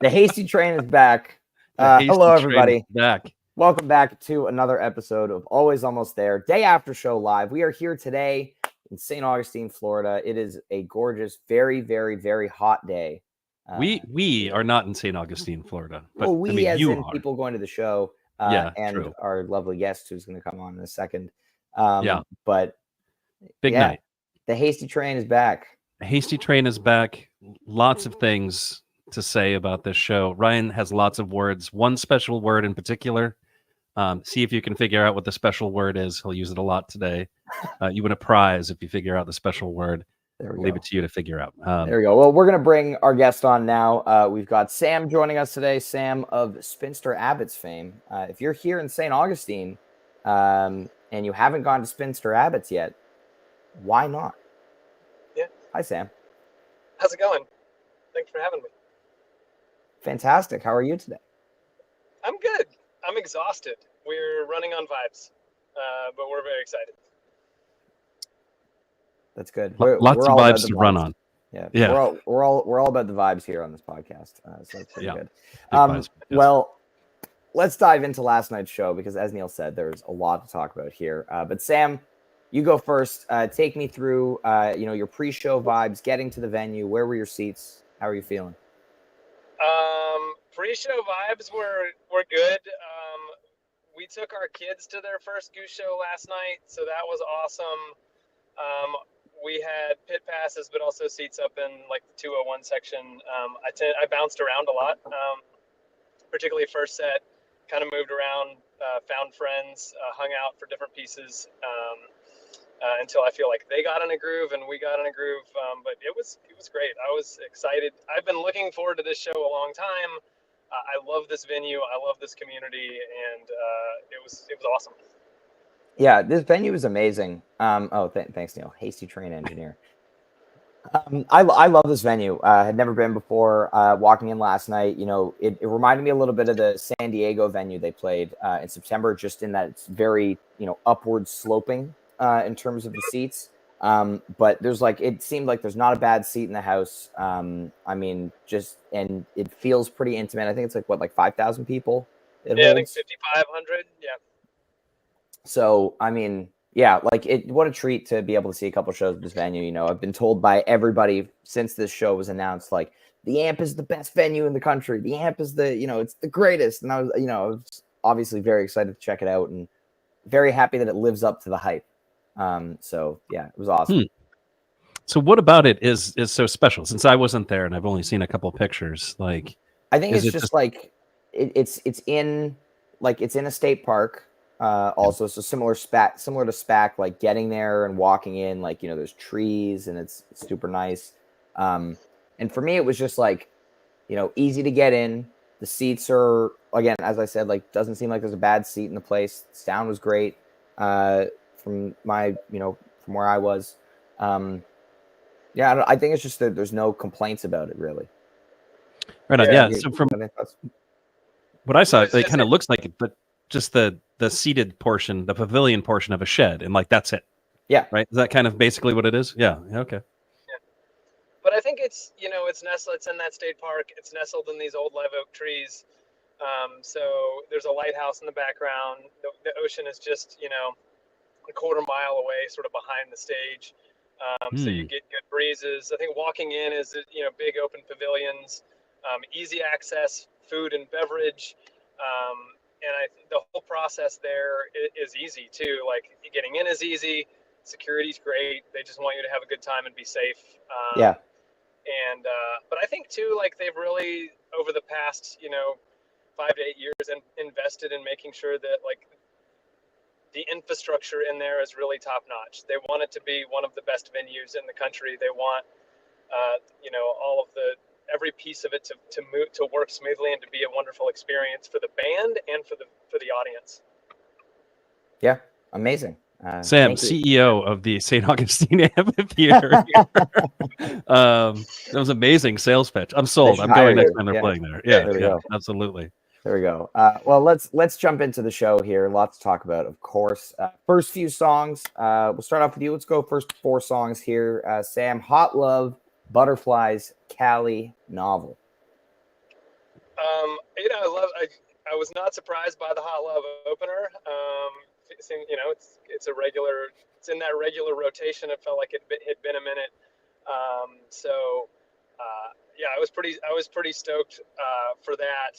The Hasty Train is back. The Hasty Hello, Train everybody. is back. Welcome back to another episode of Always Almost There, Day After Show Live. We are here today in St. Augustine, Florida. It is a gorgeous, very, very, very hot day. We are not in St. Augustine, Florida, but Well, we I mean, as you in are. people going to the show, Yeah, and true. our lovely guest who's going to come on in a second. Yeah. But Big yeah, night. the Hasty Train is back. The Hasty Train is back. Lots of things to say about this show. Ryan has lots of words. One special word in particular. See if you can figure out what the special word is. He'll use it a lot today. You win a prize if you figure out the special word. I'll leave it to you to figure out. There we go. Well, we're going to bring our guest on now. We've got Sam joining us today, Sam of Spinster Abbott's fame. If you're here in St. Augustine and you haven't gone to Spinster Abbott's yet, why not? Yeah. Hi, Sam. How's it going? Thanks for having me. Fantastic. How are you today? I'm good. I'm exhausted. We're running on vibes, but we're very excited. That's good. Lots of vibes to run on. Yeah. We're all about the vibes here on this podcast. So that's pretty good. Vibes, yes. Well, let's dive into last night's show because, as Neil said, there's a lot to talk about here. But Sam, you go first. Take me through, your pre-show vibes, getting to the venue. Where were your seats? How are you feeling? Pre-show vibes were good. We took our kids to their first Goose show last night, so that was awesome. We had pit passes, but also seats up in like the 201 section. I bounced around a lot, particularly first set. Kind of moved around, found friends, hung out for different pieces until I feel like they got in a groove and we got in a groove. But it was great. I was excited. I've been looking forward to this show a long time. I love this venue. I love this community, and it was awesome. Yeah, this venue is amazing. Thanks, Neil. Hasty Train engineer. I love this venue. Had never been before. Walking in last night, it reminded me a little bit of the San Diego venue they played in September, just in that it's very, upward sloping in terms of the seats. But it seemed like there's not a bad seat in the house. And it feels pretty intimate. I think it's like 5,000 people. I think 5,500. Yeah. So, what a treat to be able to see a couple shows at this venue. I've been told by everybody since this show was announced, like, the AMP is the best venue in the country. The AMP is it's the greatest. And I was obviously very excited to check it out and very happy that it lives up to the hype. It was awesome. So what about it is so special? Since I wasn't there and I've only seen a couple of pictures, like, I think it's just like it's in a state park. Also, so similar to SPAC, like getting there and walking in, there's trees and it's super nice. And for me, it was just easy to get in. The seats are, again, as I said, doesn't seem like there's a bad seat in the place. The sound was great. From where I was. I think it's just that there's no complaints about it really. Right on. Yeah. So from what I saw, it kind of looks like it, but just the seated portion, the pavilion portion of a shed, and that's it. Yeah. Right. Is that kind of basically what it is? Yeah. Okay. Yeah. But I think it's nestled. It's in that state park. It's nestled in these old live oak trees. So there's a lighthouse in the background. The ocean is just a quarter mile away, sort of behind the stage. So you get good breezes. I think walking in is big open pavilions, easy access, food and beverage. And the whole process there is easy too. Like getting in is easy. Security's great. They just want you to have a good time and be safe. But I think too, they've really over the past 5 to 8 years invested in making sure that the infrastructure in there is really top notch. They want it to be one of the best venues in the country. They want all of every piece of it to work smoothly and to be a wonderful experience for the band and for the audience. Yeah, amazing. Sam, CEO of the St. Augustine Amphitheater. That was amazing sales pitch. I'm sold. I'm going next time they're playing there. Yeah, absolutely. There we go. Well, let's jump into the show here. Lots to talk about, of course. First few songs. We'll start off with you. Let's go first 4 songs here. Sam, Hot Love, Butterflies, Cali, Novel. I was not surprised by the Hot Love opener. It seemed, it's a regular, it's in that regular rotation. It felt like it had been a minute. Yeah, I was pretty stoked for that.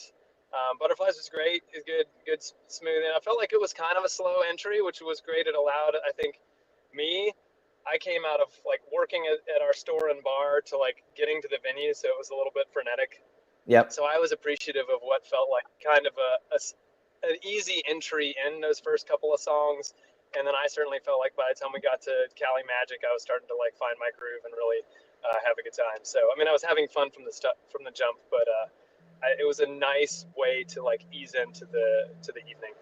Butterflies was great. It's good, smooth. And I felt like it was kind of a slow entry, which was great. It allowed, I think, I came out of like working at our store and bar to like getting to the venue, so it was a little bit frenetic. Yep. So I was appreciative of what felt like kind of an easy entry in those first couple of songs. And then I certainly felt like by the time we got to Cali Magic, I was starting to like find my groove and really have a good time. So I mean, I was having fun from the jump, but it was a nice way to like ease into the evening.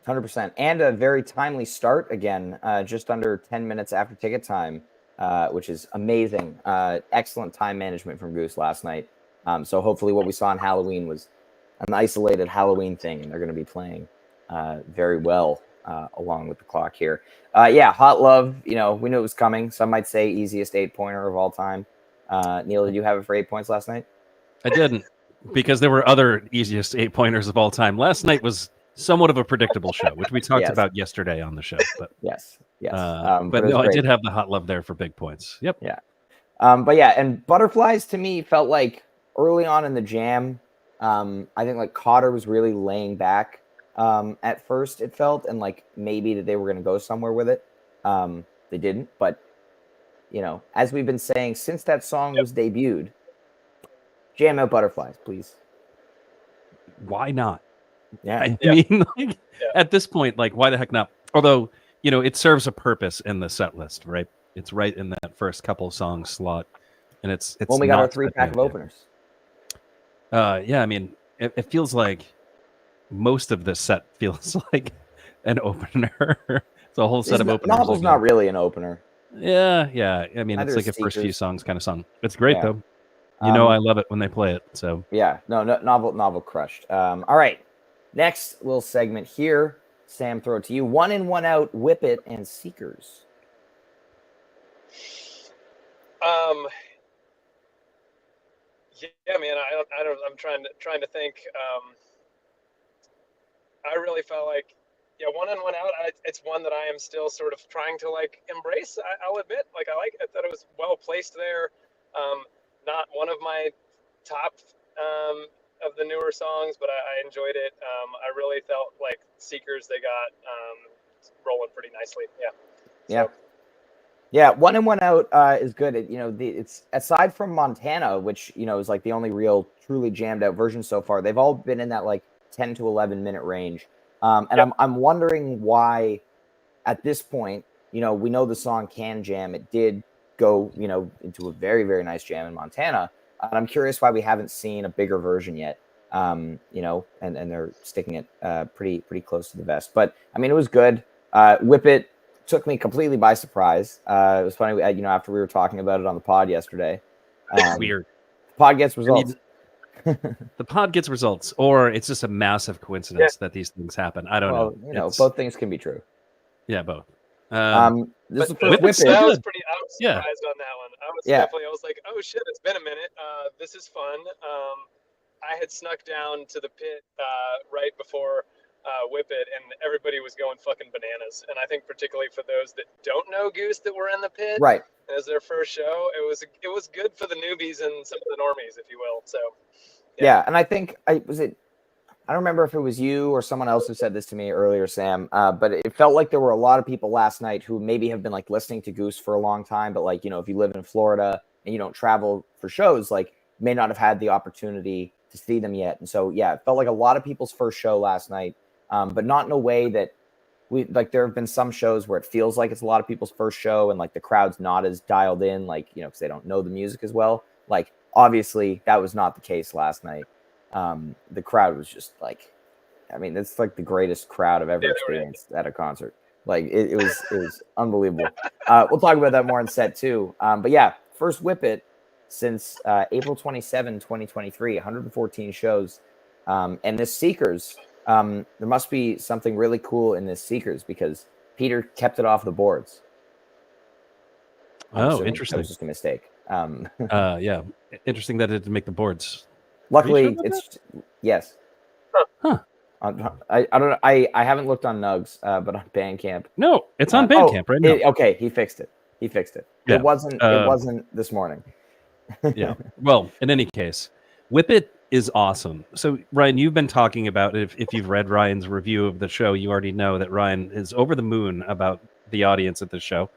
100%. And a very timely start again, just under 10 minutes after ticket time, which is amazing. Excellent time management from Goose last night. So hopefully what we saw on Halloween was an isolated Halloween thing, and they're going to be playing very well along with the clock here. Yeah, Hot Love, we knew it was coming. Some might say easiest 8-pointer of all time. Neil, did you have it for 8 points last night? I didn't, because there were other easiest 8-pointers of all time. Last night was somewhat of a predictable show, which we talked about yesterday on the show. But yes. But no, I did have the Hot Love there for big points. Yep. Yeah. But yeah, and Butterflies to me felt like early on in the jam, I think like Cotter was really laying back at first, it felt, and like maybe that they were going to go somewhere with it. They didn't, but as we've been saying since that song was debuted, jam out Butterflies, please. Why not? Yeah. I mean, like, at this point, like, why the heck not? Although, it serves a purpose in the set list, right? It's right in that first couple song slot, and it's when we got our 3-pack of openers. Yeah, I mean, it feels like most of this set feels like an opener. It's a whole set of openers. Novel's not really an opener. Yeah. I mean, it's like a first few songs kind of song. It's great though. I love it when they play it. So yeah, no, novel crushed. All right, next little segment here. Sam, throw it to you. 1 in, 1 out, Whip It, and Seekers. Yeah, man. I'm trying to think. I really felt like, 1 in, 1 out. It's one that I am still sort of trying to like embrace. I'll admit, like I thought it was well placed there. Not one of my top of the newer songs, but I enjoyed it. I really felt like Seekers, they got rolling pretty nicely. Yeah. Yeah, 1 in, 1 out is good. It's aside from Montana, which is like the only real truly jammed out version so far. They've all been in that like 10 to 11 minute range, and I'm wondering why, at this point, we know the song can jam. It did go into a very, very nice jam in Montana, and I'm curious why we haven't seen a bigger version yet. And they're sticking it pretty close to the vest. But I mean, it was good. Whip It took me completely by surprise. It was funny, after we were talking about it on the pod yesterday. Weird. The pod gets results. The pod gets results, or it's just a massive coincidence that these things happen. I don't know. Both things can be true. Yeah, both. This is the first Whip It. I was surprised on that one. I was like, oh shit, it's been a minute. This is fun. I had snuck down to the pit right before Whip It, and everybody was going fucking bananas. And I think particularly for those that don't know Goose that were in the pit, right, as their first show, it was good for the newbies and some of the normies, if you will. So yeah, and I think I don't remember if it was you or someone else who said this to me earlier, Sam, but it felt like there were a lot of people last night who maybe have been like listening to Goose for a long time, but like, if you live in Florida and you don't travel for shows, like may not have had the opportunity to see them yet. And so, yeah, it felt like a lot of people's first show last night, but not in a way that there have been some shows where it feels like it's a lot of people's first show and like the crowd's not as dialed in, like, because they don't know the music as well. Like, obviously that was not the case last night. The crowd was just like, I mean, it's like the greatest crowd I've ever experienced at a concert. Like it was unbelievable. We'll talk about that more in set 2. But yeah, first Whip It since April 27, 2023, 114 shows. And this Seekers, there must be something really cool in this Seekers because Peter kept it off the boards. Oh, interesting. That was just a mistake. Yeah, interesting that it didn't make the boards. Luckily, about it's yes. Huh. I don't know. I haven't looked on Nugs, but on Bandcamp. No, it's on Bandcamp right now. Okay, he fixed it. He fixed it. Yeah. It wasn't this morning. Yeah. Well, in any case, Whip It is awesome. So, Ryan, you've been talking about, if you've read Ryan's review of the show, you already know that Ryan is over the moon about the audience at this show.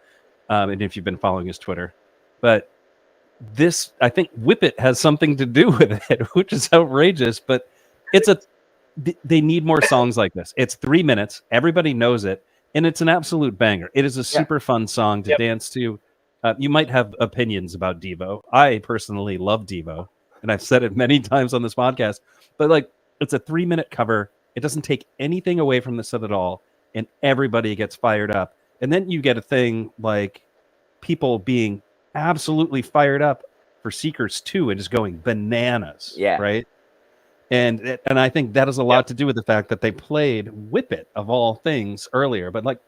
And if you've been following his Twitter. But this, I think Whip It has something to do with it, which is outrageous. But they need more songs like this. It's 3 minutes. Everybody knows it. And it's an absolute banger. It is a super fun song to dance to. You might have opinions about Devo. I personally love Devo, and I've said it many times on this podcast. But like, it's a 3-minute cover. It doesn't take anything away from the set at all, and everybody gets fired up. And then you get a thing like people being absolutely fired up for Seekers 2 and just going bananas. Yeah. Right. And I think that has a lot to do with the fact that they played Whip It of all things earlier. But like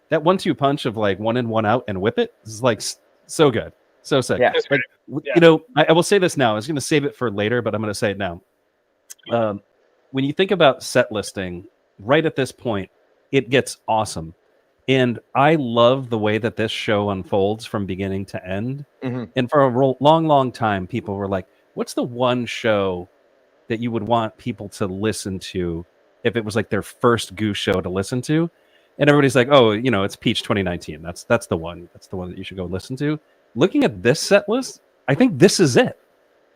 that 1-2 punch of like 1 in 1 out and Whip It is like so good, so sick. Yeah. Like, you know, I will say this now. I was going to save it for later, but I'm going to say it now. When you think about set listing, right at this point, it gets awesome. And I love the way that this show unfolds from beginning to end. Mm-hmm. And for a long, long time, people were like, what's the one show that you would want people to listen to if it was like their first Goose show to listen to? And everybody's like, oh, you know, it's Peach 2019. That's the one. That's the one that you should go listen to. Looking at this set list, I think this is it.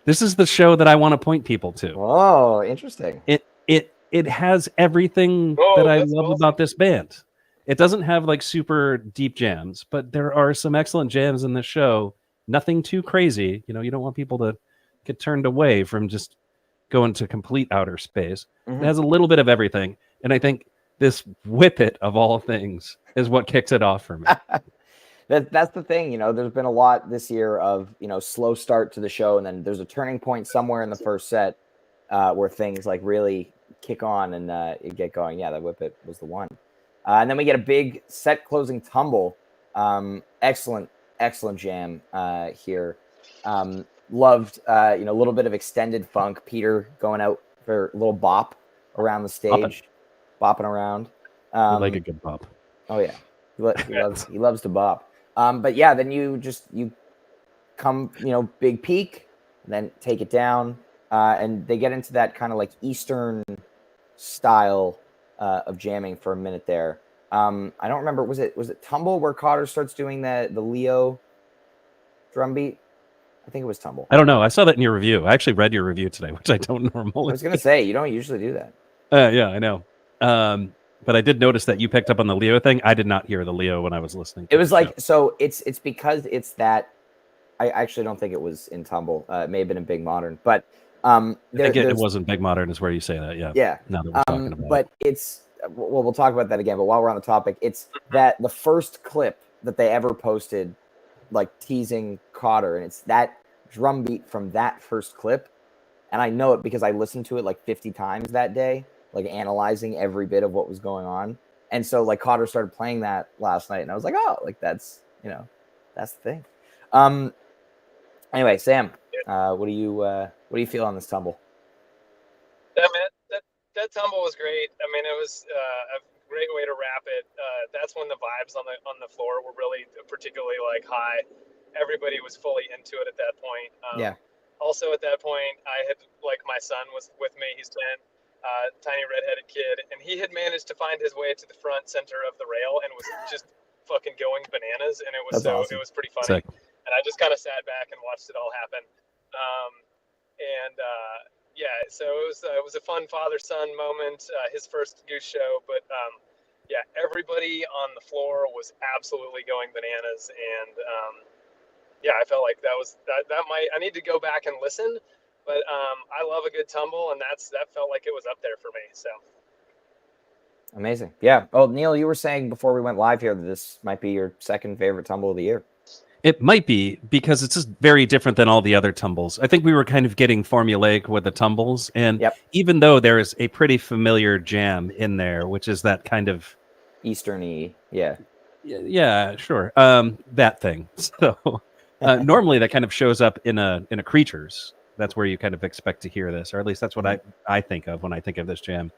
This is the show that I want to point people to. Oh, interesting. It has everything that I love about this band. It doesn't have like super deep jams, but there are some excellent jams in this show. Nothing too crazy. You know, you don't want people to get turned away from just going to complete outer space. Mm-hmm. It has a little bit of everything. And I think this Whip It of all things is what kicks it off for me. That's the thing, you know, there's been a lot this year of, you know, slow start to the show. And then there's a turning point somewhere in the first set where things like really kick on and get going. Yeah, that Whip It was the one. And then we get a big set closing tumble. Excellent jam here. Loved, you know, a little bit of extended funk. Peter going out for a little bop around the stage, bopping around. I like a good bop. Oh yeah, he loves to bop. But yeah, then you come, you know, big peak, then take it down, and they get into that kind of like Eastern style of jamming for a minute there. I don't remember. Was it Tumble where Cotter starts doing the Leo drum beat? I think it was Tumble. I don't know. I saw that in your review. I actually read your review today, which I don't normally. I was gonna say you don't usually do that. Yeah, I know. But I did notice that you picked up on the Leo thing. I did not hear the Leo when I was listening. It was like so. It's because it's that. I actually don't think it was in Tumble. It may have been in Big Modern, but I think it wasn't Big Modern. Is where you say that. Yeah. Yeah. Now that we're talking about. But it's we'll talk about that again. But while we're on the topic, it's that the first clip that they ever posted, like teasing Cotter, and it's that drum beat from that first clip, and I know it because I listened to it like 50 times that day, like analyzing every bit of what was going on. And so like Cotter started playing that last night, and I was like, oh, like that's, you know, that's the thing. Anyway, Sam, what do you feel on this tumble? Yeah, man, that tumble was great. I mean, it was a great way to wrap it. That's when the vibes on the floor were really particularly like high. Everybody was fully into it at that point. Yeah. Also at that point, I had, like, my son was with me. He's 10, tiny redheaded kid, and he had managed to find his way to the front center of the rail and was just fucking going bananas. And it was awesome. It was pretty funny. Sick. And I just kind of sat back and watched it all happen. Yeah, so it was a fun father-son moment, his first Goose show, but yeah, everybody on the floor was absolutely going bananas, and yeah, I felt like that might, I need to go back and listen, but I love a good tumble, and that felt like it was up there for me. So amazing. Yeah. Oh, Neil, you were saying before we went live here that this might be your second favorite tumble of the year. It might be, because it's just very different than all the other tumbles. I think we were kind of getting formulaic with the tumbles, and even though there is a pretty familiar jam in there, which is that kind of Eastern-y, yeah, sure, that thing. So normally that kind of shows up in a Creatures that's where you kind of expect to hear this, or at least that's what I think of when I think of this jam.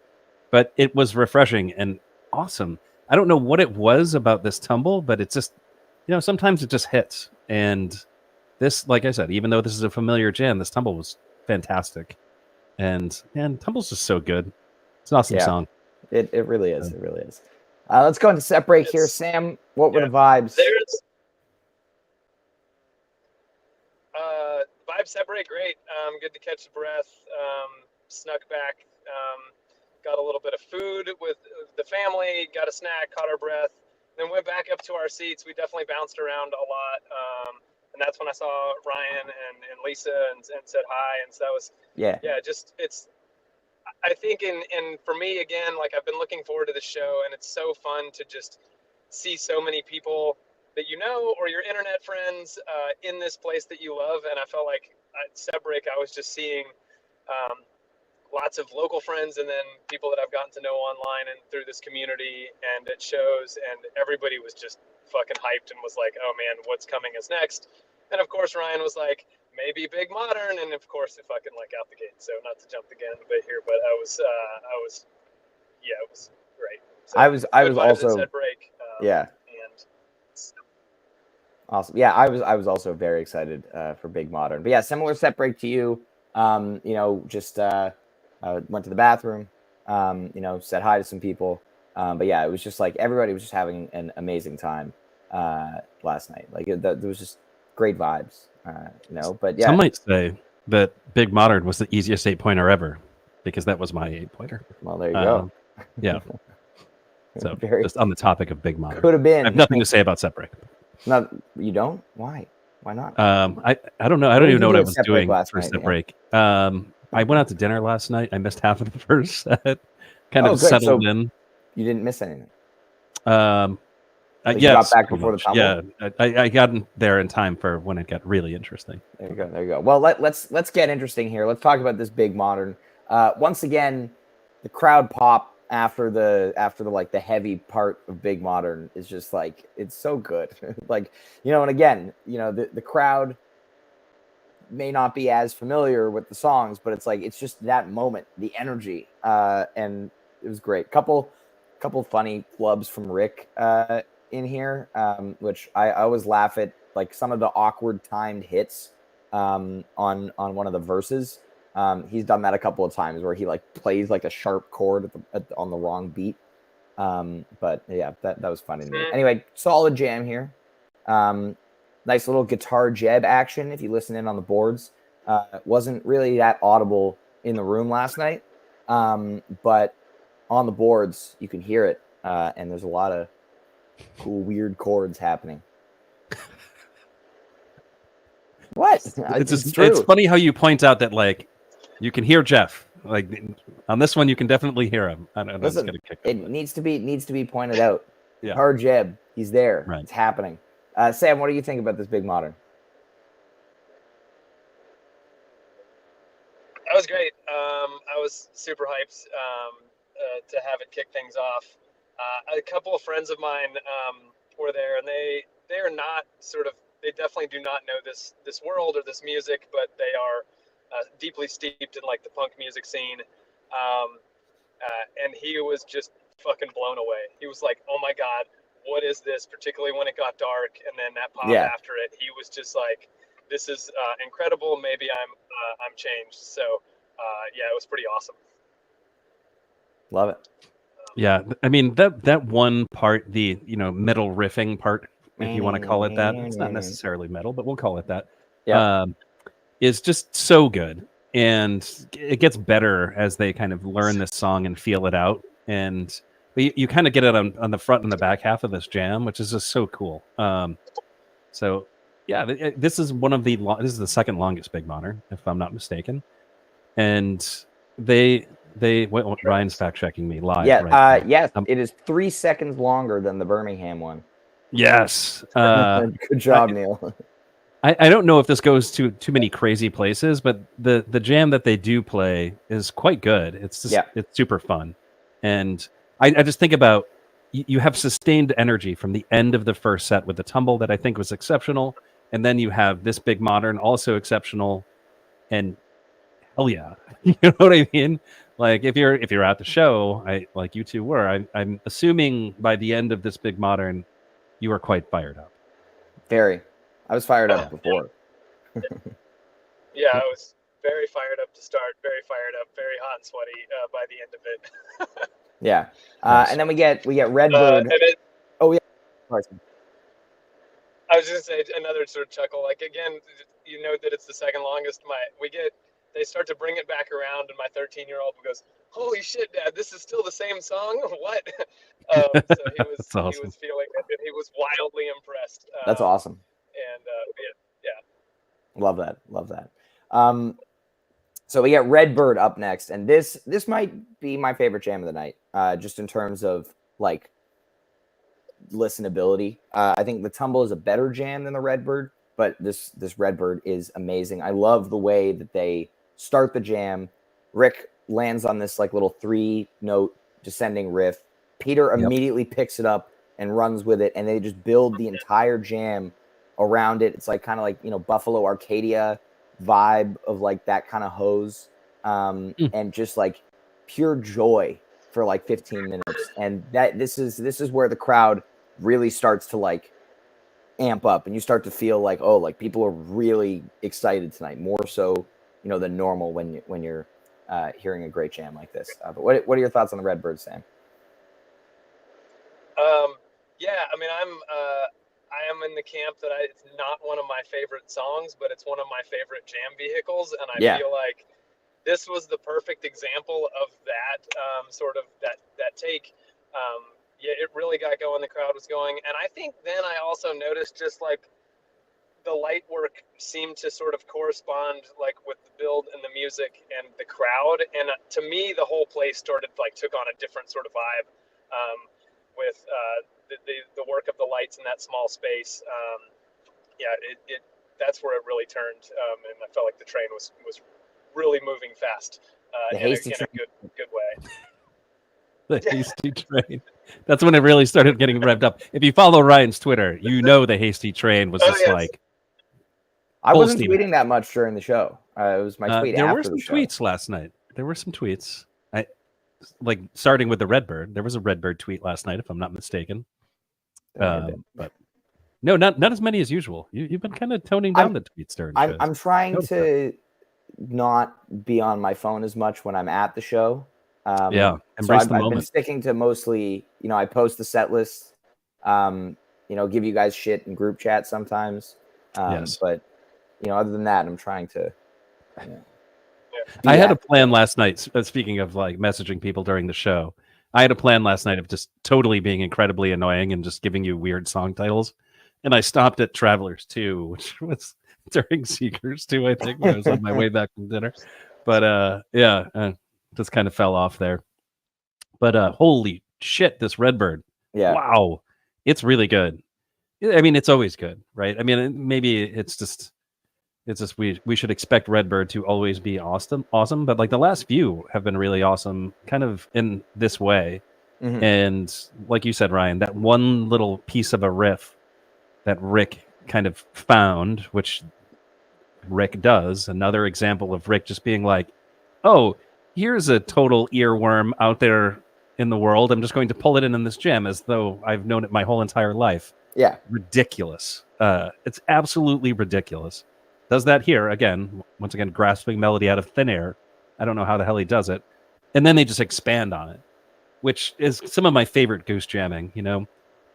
But it was refreshing and awesome. I don't know what it was about this tumble, but it's just, sometimes it just hits. And this, like I said, even though this is a familiar jam, this tumble was fantastic. And man, tumble's just so good. It's an awesome song. It really is. It really is. Let's go into set break here, Sam. What were the vibes? Vibes set break, great. Good to catch the breath. Snuck back. Got a little bit of food with the family. Got a snack. Caught our breath. Then went back up to our seats. We definitely bounced around a lot. And that's when I saw Ryan and Lisa and said hi. And so that was I think and for me again, like I've been looking forward to the show, and it's so fun to just see so many people that you know or your internet friends in this place that you love. And I felt like at set break I was just seeing lots of local friends and then people that I've gotten to know online and through this community and at shows, and everybody was just fucking hyped and was like, oh man, what's coming is next. And of course Ryan was like, maybe Big Modern, and of course it fucking like out the gate. So not to jump the gun a bit here, but it was great. So I was also set break. And awesome. Yeah, I was also very excited for Big Modern. But yeah, similar set break to you. Just went to the bathroom. Said hi to some people. But yeah, it was just like everybody was just having an amazing time last night. Like there was just great vibes. But yeah, some might say that Big Modern was the easiest 8-pointer ever because that was my 8-pointer. Well, there you go. Yeah. So just on the topic of Big Modern, could have been. I have nothing to say about set break. No, you don't? Why? Why not? I don't know. I don't even know what I was doing for set break. I went out to dinner last night. I missed half of the first set. Kind of settled in. You didn't miss anything. You got back before the tumble? Yeah, I got in there in time for when it got really interesting. There you go. Well, let's get interesting here. Let's talk about this Big Modern. Once again, the crowd pop after the like the heavy part of Big Modern is just like, it's so good. Like, and again, the crowd may not be as familiar with the songs, but it's like, it's just that moment, the energy, and it was great. Couple funny flubs from Rick in here, which I always laugh at, like some of the awkward timed hits on one of the verses. He's done that a couple of times where he like plays like a sharp chord on the wrong beat. But yeah, that was funny to me. Anyway, solid jam here. Nice little guitar jeb action if you listen in on the boards. Wasn't really that audible in the room last night, but on the boards you can hear it, and there's a lot of cool weird chords happening. What? It's funny how you point out that like you can hear Jeff. Like on this one, you can definitely hear him. Listen, it needs to be pointed out. Yeah. Guitar jeb, he's there. Right. It's happening. Sam, what do you think about this Big Modern? That was great. I was super hyped to have it kick things off. A couple of friends of mine were there, and they are not they definitely do not know this world or this music, but they are deeply steeped in like the punk music scene. And he was just fucking blown away. He was like, "Oh my God, what is this?" Particularly when it got dark, and then that pop after it. He was just like, "This is incredible. Maybe I'm changed." So yeah, it was pretty awesome. Love it. Yeah, I mean that one part, the metal riffing part, if you want to call it that. It's not necessarily metal, but we'll call it that. Yeah. Is just so good, and it gets better as they kind of learn this song and feel it out. And you kind of get it on the front and the back half of this jam, which is just so cool. So yeah, this is this is the second longest Big Modern, if I'm not mistaken. And Ryan's fact checking me live. Yeah, right yes, it is 3 seconds longer than the Birmingham one. Yes. Good job, Neil. I don't know if this goes to too many crazy places, but the jam that they do play is quite good. It's just it's super fun. And I just think about, you have sustained energy from the end of the first set with the tumble that I think was exceptional. And then you have this Big Modern, also exceptional. And Oh yeah, you know what I mean. Like if you're at the show, like you two were. I'm assuming by the end of this Big Modern, you were quite fired up. Very. I was fired up before. Yeah, I was very fired up to start, very fired up, very hot and sweaty by the end of it. Yeah. Nice. And then we get Redbird. And it, Oh yeah. Carson. I was just gonna say another sort of chuckle. Like again, you know that it's the second longest. They start to bring it back around, and my 13-year-old goes, "Holy shit, Dad! This is still the same song. What?" So That's awesome. he was feeling it, and he was wildly impressed. That's awesome. And yeah. Love that. Love that. So we get Redbird up next, and this might be my favorite jam of the night, just in terms of like listenability. I think the Tumble is a better jam than the Redbird, but this Redbird is amazing. I love the way that they start the jam. Rick lands on this like little 3-note descending riff. Peter immediately picks it up and runs with it, and they just build the entire jam around it. It's like kind of like, you know, Buffalo Arcadia vibe of like that kind of hose, and just like pure joy for like 15 minutes. And that this is where the crowd really starts to like amp up, and you start to feel like, oh, like people are really excited tonight, more so, you know, than normal when you're hearing a great jam like this. But what are your thoughts on the Redbird, Sam? Yeah, I mean, I am in the camp that it's not one of my favorite songs, but it's one of my favorite jam vehicles, and I feel like this was the perfect example of that sort of that take. Yeah, it really got going. The crowd was going, and I think then I also noticed just like the light work seemed to sort of correspond like with the build and the music and the crowd, and to me the whole place started like took on a different sort of vibe with the work of the lights in that small space. Yeah, it that's where it really turned, and I felt like the train was really moving fast in a good way. The hasty train. That's when it really started getting revved up. If you follow Ryan's Twitter, you know the hasty train was just like. I wasn't tweeting that much during the show. It was my tweet there after were some the show. tweets last night. There were some tweets. Like starting with the Redbird. There was a Redbird tweet last night, if I'm not mistaken. But no, not as many as usual. You've been kind of toning down the tweets during shows. I'm trying to not be on my phone as much when I'm at the show. Embrace the moment. I've been sticking to mostly, you know, I post the set list, you know, give you guys shit in group chat sometimes. But, you know, other than that, I'm trying to. You know, I had a plan last night. Speaking of like messaging people during the show, I had a plan last night of just totally being incredibly annoying and just giving you weird song titles. And I stopped at Travelers 2, which was during Seekers 2, I think, when I was on my way back from dinner. But just kind of fell off there. But holy shit, this Redbird. Yeah. Wow. It's really good. I mean, it's always good, right? I mean, maybe it's just we should expect Redbird to always be awesome, but like the last few have been really awesome kind of in this way. Mm-hmm. And like you said, Ryan, that one little piece of a riff that Rick kind of found, which Rick does, another example of Rick just being like, oh, here's a total earworm out there in the world. I'm just going to pull it in this jam as though I've known it my whole entire life. Yeah. Ridiculous. It's absolutely ridiculous. Does that here, again, once again, grasping melody out of thin air. I don't know how the hell he does it. And then they just expand on it, which is some of my favorite Goose jamming, you know?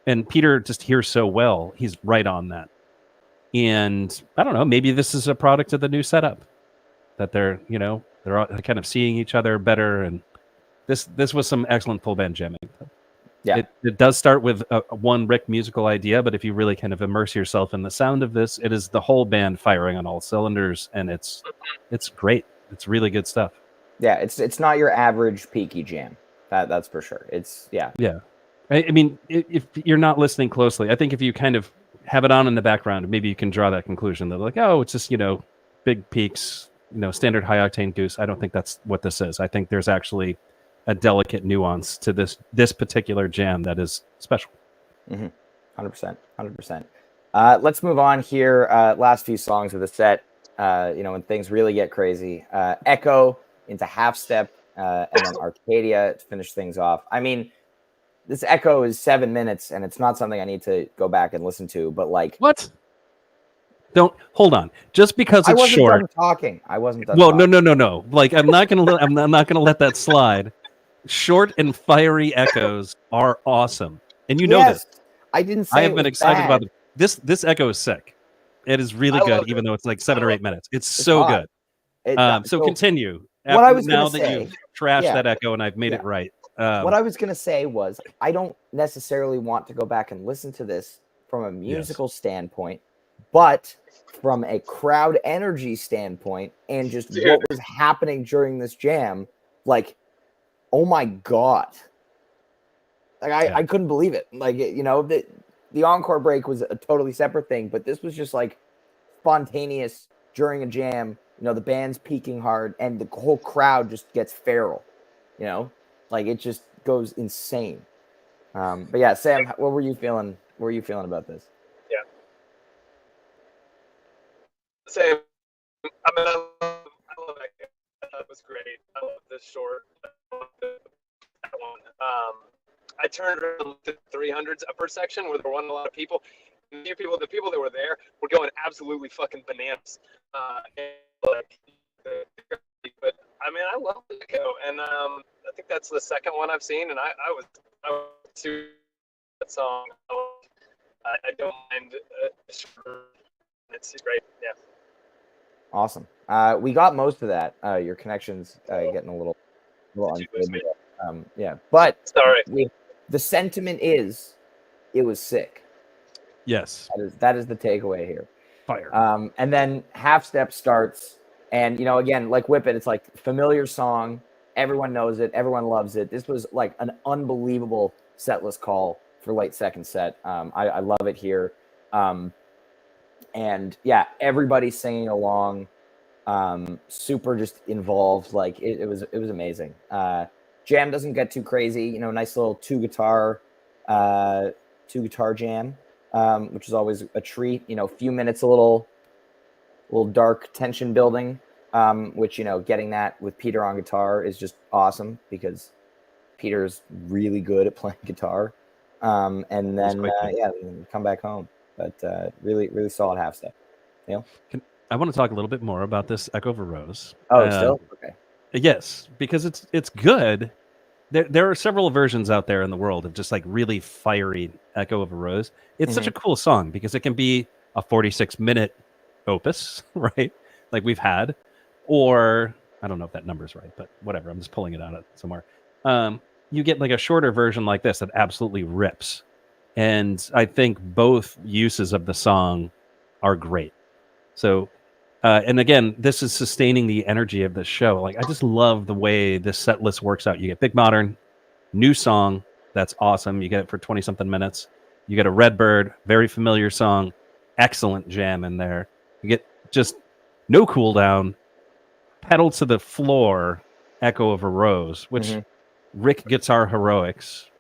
And Peter just hears so well. He's right on that. And I don't know, maybe this is a product of the new setup that they're all kind of seeing each other better. And this was some excellent full band jamming. Yeah. It does start with one Rick musical idea, but if you really kind of immerse yourself in the sound of this, it is the whole band firing on all cylinders, and it's great. It's really good stuff. Yeah, it's not your average peaky jam. That's for sure. Yeah. I mean, if you're not listening closely, I think if you kind of have it on in the background, maybe you can draw that conclusion that like, oh, it's just, you know, big peaks, you know, standard high octane Goose. I don't think that's what this is. I think there's actually a delicate nuance to this particular jam that is special. 100%. Let's move on here. Last few songs of the set. when things really get crazy. Echo into half step, and then Arcadia to finish things off. I mean, this Echo is 7 minutes, and it's not something I need to go back and listen to. But like, What? Don't hold on. Just because I it's wasn't short. done talking. I wasn't done. Well, talking. no. Like I'm not gonna let that slide. Short and fiery echoes are awesome, and you know this. I didn't I say have it been was excited bad. about it. This echo is sick. It is really I good, loved even it. though it's like 7 or 8 minutes. It's It's so hot. good. So continue. What I was now gonna that say, you've trashed yeah, that echo and I've made it right. what I was gonna say was I don't necessarily want to go back and listen to this from a musical standpoint, but from a crowd energy standpoint and just Dude. what was happening during this jam, like, oh my god. Like I couldn't believe it. Like, the encore break was a totally separate thing, but this was just like spontaneous during a jam. The band's peaking hard and the whole crowd just gets feral. Like it just goes insane. But yeah, Sam, what were you feeling? What were you feeling about this? Yeah. Same. I mean, I love that. That was great. I love this short. That one. I turned around and looked at the 300s upper section where there wasn't a lot of people. And the people that were there were going absolutely fucking bananas. But I mean, I love the Echo, and I think that's the second one I've seen, and I was to that song. I don't mind. It's great. Yeah. Awesome. We got most of that. Your connection's getting a little unstable. Yeah, but Sorry. The sentiment is, it was sick. Yes. That is the takeaway here. Fire. And then half step starts, and again, like Whip It, it's like familiar song. Everyone knows it. Everyone loves it. This was like an unbelievable setlist call for late second set. I love it here. And yeah, everybody singing along, super just involved. Like it was amazing. Jam doesn't get too crazy. Nice little two guitar jam, which is always a treat. Few minutes, a little dark tension building, which getting that with Peter on guitar is just awesome because Peter's really good at playing guitar. And then come back home. But really solid half step. I want to talk a little bit more about this Echo of a Rose. Oh, still? Okay. Yes, because it's good. There are several versions out there in the world of just like really fiery Echo of a Rose. It's such a cool song because it can be a 46-minute opus, right? Like we've had, or I don't know if that number's right, but whatever. I'm just pulling it out of somewhere. You get like a shorter version like this that absolutely rips. And I think both uses of the song are great. So, and again, this is sustaining the energy of the show. Like, I just love the way this set list works out. You get Big Modern, new song, that's awesome. You get it for 20-something minutes. You get a Redbird, very familiar song, excellent jam in there. You get just no cooldown, pedal to the floor, Echo of a Rose, which Rick Guitar Heroics,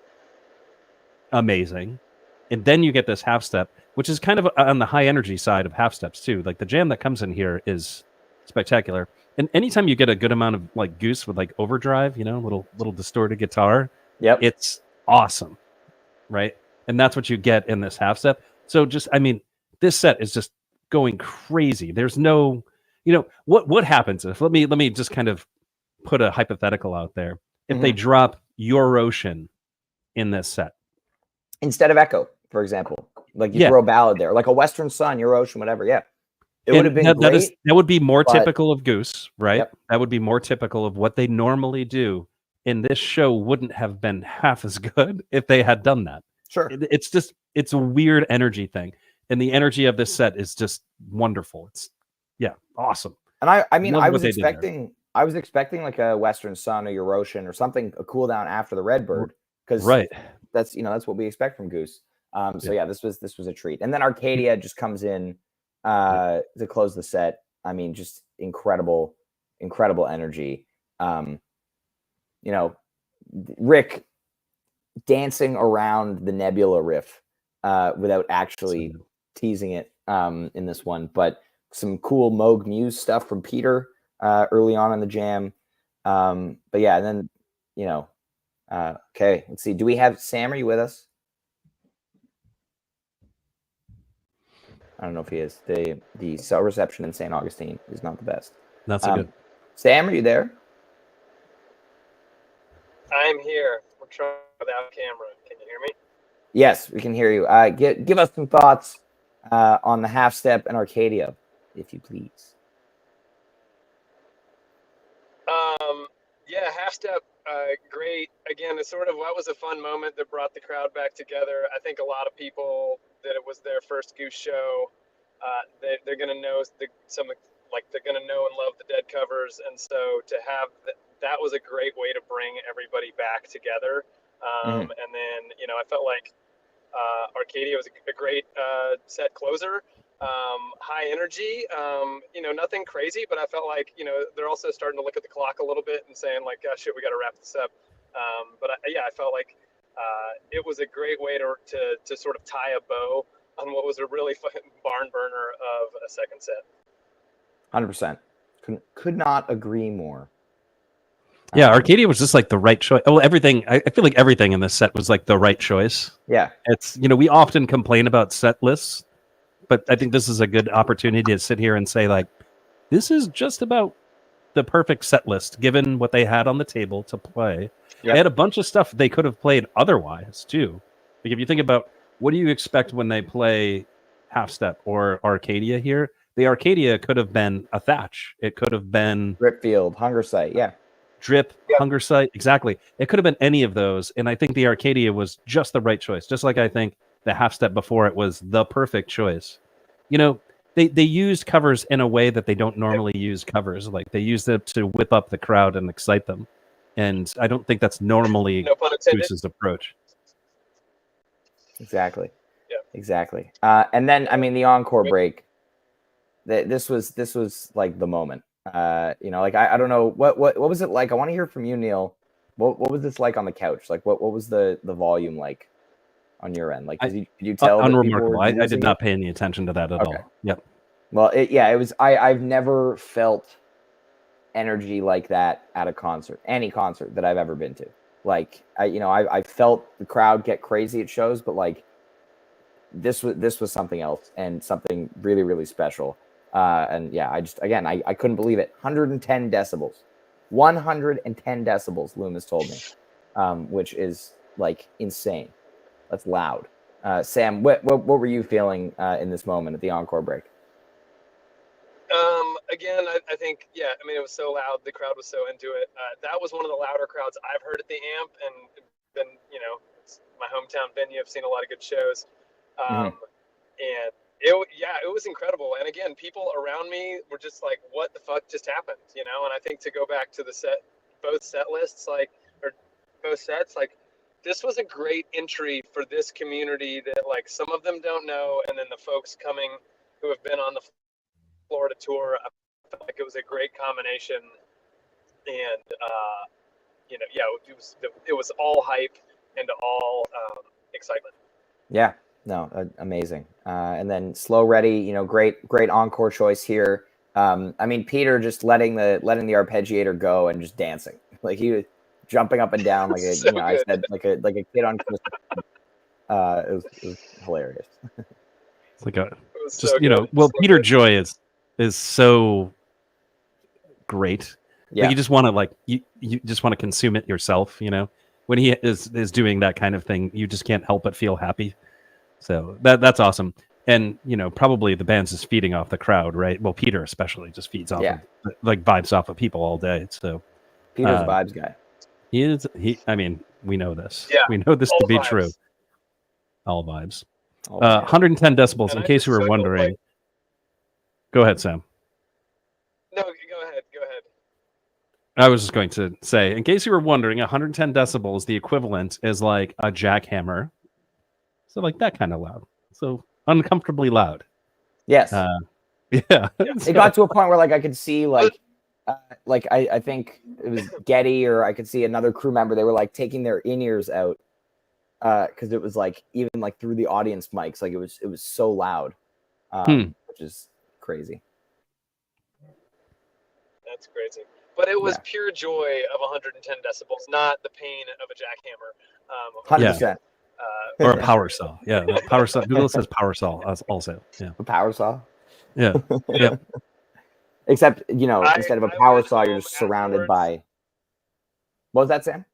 amazing. And then you get this half step, which is kind of on the high energy side of half steps too. Like the jam that comes in here is spectacular. And anytime you get a good amount of like Goose with like overdrive, little distorted guitar, it's awesome, right? And that's what you get in this half step. So this set is just going crazy. There's no, what happens if let me just kind of put a hypothetical out there. If they drop Your Ocean in this set instead of Echo, for example, like you throw a ballad there, like a Western Sun, Your Ocean, whatever. Yeah, it would have been great. That would be more typical of Goose, right? Yep. That would be more typical of what they normally do. And this show wouldn't have been half as good if they had done that. Sure. It's a weird energy thing. And the energy of this set is just wonderful. It's awesome. And I was expecting like a Western Sun or Your Ocean or something, a cool down after the Redbird. Because that's what we expect from Goose. This was a treat. And then Arcadia just comes in to close the set. I mean, just incredible energy. Rick dancing around the Nebula riff without actually teasing it in this one. But some cool Moog Muse stuff from Peter early on in the jam. But yeah, and then, you know, okay, let's see. Do we have Sam? Are you with us? I don't know if he is. The cell reception in St. Augustine is not the best. Not so good. Sam, are you there? I'm here. We're trying without camera. Can you hear me? Yes, we can hear you. Give us some thoughts on the half step and Arcadia, if you please. Yeah, half step, great. Again, it's sort of what was a fun moment that brought the crowd back together. I think a lot of people that it was their first Goose show. They're gonna know they're gonna know and love the Dead covers, and so to have that was a great way to bring everybody back together. And then I felt like Arcadia was a great set closer. High energy, nothing crazy, but I felt like, they're also starting to look at the clock a little bit and saying like, oh, shit, we got to wrap this up. I felt like it was a great way to sort of tie a bow on what was a really fun barn burner of a second set. 100%. Could not agree more. Yeah, Arcadia was just like the right choice. Well, everything, I feel like everything in this set was like the right choice. Yeah. It's, we often complain about set lists, but I think this is a good opportunity to sit here and say, like, this is just about the perfect set list, given what they had on the table to play. Yep. They had a bunch of stuff they could have played otherwise, too. Like, if you think about, what do you expect when they play Half Step or Arcadia here? The Arcadia could have been a Thatch. It could have been... Dripfield, Hunger Sight, yeah. Drip, yep. Hunger Sight, exactly. It could have been any of those, and I think the Arcadia was just the right choice. Just like I think the Half Step before it was the perfect choice. They used covers in a way that they don't normally use covers. Like, they used it to whip up the crowd and excite them. And I don't think that's normally Goose's approach. Exactly. Yeah. Exactly. And then, I mean, the encore break, this was like the moment. I don't know what was it like? I want to hear from you, Neil. What was this like on the couch? Like, what was the volume like on your end? Like, could you tell? Unremarkable. I did not pay any attention to that at all. Yep. Well, it was. I've never felt energy like that at a concert, any concert that I've ever been to. Like, I felt the crowd get crazy at shows, but like, this was something else and something really, really special. And yeah, I couldn't believe it. 110 decibels, 110 decibels. Loomis told me, which is like insane. That's loud. Sam, what were you feeling in this moment at the encore break? Again, I think, yeah, I mean, it was so loud. The crowd was so into it. That was one of the louder crowds I've heard at the Amp, and been, it's my hometown venue. I've seen a lot of good shows. And it was incredible. And again, people around me were just like, what the fuck just happened? And I think to go back to both set lists, or both sets, this was a great entry for this community that some of them don't know. And then the folks coming who have been on the Florida tour, I felt like it was a great combination. And, it was all hype and all excitement. Yeah. No, amazing. And then Slow Ready, great encore choice here. I mean, Peter just letting the arpeggiator go and just dancing, like he was jumping up and down like I said, like a kid on Christmas. It was hilarious. It's like Peter Joy is so great. Yeah, like you just want to you just want to consume it yourself. When he is doing that kind of thing, you just can't help but feel happy. So that's awesome. And, probably the band's just feeding off the crowd, right? Well, Peter especially just feeds off vibes off of people all day. So Peter's a vibes guy. I mean, we know this. Yeah, we know this to be vibes. true. All vibes. 110 decibels, in case you were wondering. Go ahead, Sam. No, go ahead. I was just going to say, in case you were wondering, 110 decibels, the equivalent is like a jackhammer. So like that kind of loud. So uncomfortably loud. Yes. Yeah. It got to a point where I could see I think it was Getty, or I could see another crew member. They were taking their in-ears out because it was even through the audience mics. It was so loud, which is crazy. That's crazy. But it was Yeah. pure joy of 110 decibels, not the pain of a jackhammer. 100%. Or a power saw. Yeah, the power saw. Google says power saw also. Yeah. A power saw. Yeah. Yeah. Except, instead of a power went saw, you're home just surrounded afterwards. by. What was that, Sam?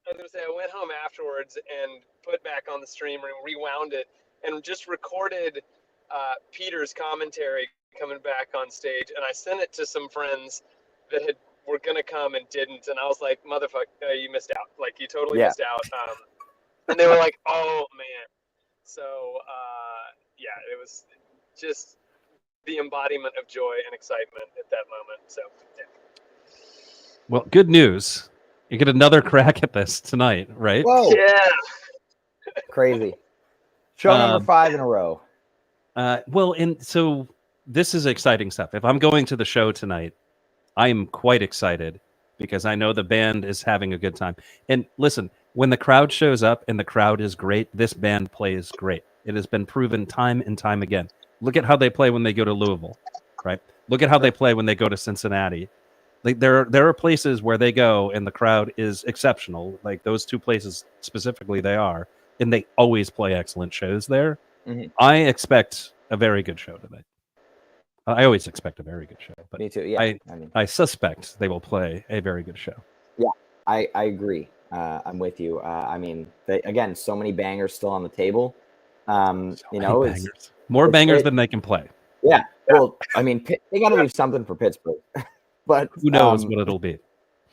I was going to say, I went home afterwards and put back on the stream and rewound it and just recorded Peter's commentary coming back on stage. And I sent it to some friends that were going to come and didn't. And I was like, motherfucker, you missed out. Like, you totally missed out. And they were like, oh, man. So, yeah, it was just the embodiment of joy and excitement at that moment. So, yeah. Well, good news. You get another crack at this tonight, right? Whoa. Yeah. Crazy. Show number 5 in a row. Well, and so this is exciting stuff. If I'm going to the show tonight, I am quite excited because I know the band is having a good time. And listen, when the crowd shows up and the crowd is great, this band plays great. It has been proven time and time again. Look at how they play when they go to Louisville, right? Look at how they play when they go to Cincinnati. Like there are places where they go and the crowd is exceptional. Like those two places specifically, they are, and they always play excellent shows there. Mm-hmm. I expect a very good show tonight. I always expect a very good show, but Me too. Yeah, I suspect they will play a very good show. Yeah, I agree. I'm with you. Again, so many bangers still on the table. Bangers. More bangers than they can play. Yeah. Well, they got to leave something for Pittsburgh, but who knows what it'll be.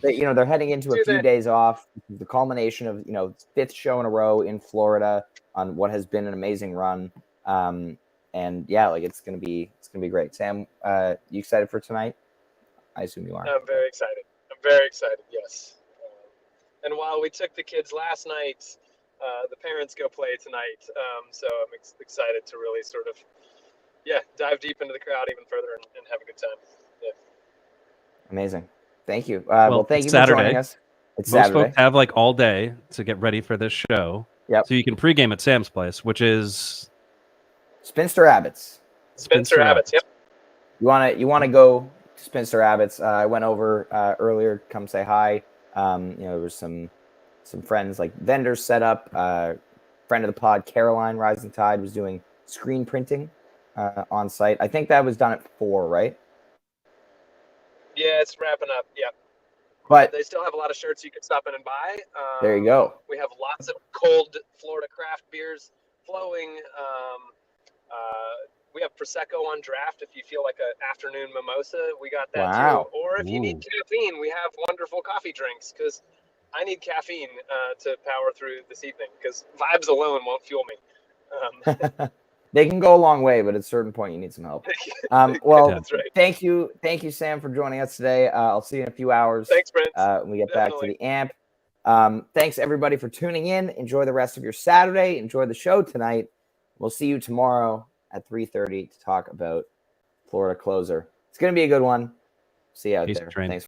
They're heading into a few days off. The culmination of 5th show in a row in Florida on what has been an amazing run. And yeah, it's gonna be great. Sam, you excited for tonight? I assume you are. I'm very excited. Yes. And while we took the kids last night, the parents go play tonight. So I'm excited to really sort of, dive deep into the crowd even further and have a good time. Yeah. Amazing. Thank you. Well, thank you Saturday. for joining us. It's Most Saturday. folks have all day to get ready for this show. Yep. So you can pregame at Sam's place, which is Spinster Abbott's. Spencer Abbott's. Yep. You wanna go to Spinster Abbott's? I went over earlier. Come say hi. There was some friends, like vendors set up. Friend of the pod, Caroline Rising Tide, was doing screen printing on site. I think that was done at 4, right? Yeah, it's wrapping up. Yep. But they still have a lot of shirts you can stop in and buy. There you go. We have lots of cold Florida craft beers flowing. We have Prosecco on draft if you feel like an afternoon mimosa. We got that too. Or if you need caffeine, we have wonderful coffee drinks because I need caffeine to power through this evening because vibes alone won't fuel me. They can go a long way, but at a certain point, you need some help. Well, That's right. Thank you, Sam, for joining us today. I'll see you in a few hours. Thanks, Prince. When we get back to the amp. Thanks, everybody, for tuning in. Enjoy the rest of your Saturday. Enjoy the show tonight. We'll see you tomorrow at 3:30 to talk about Florida Closer. It's going to be a good one. See you out there. Thanks.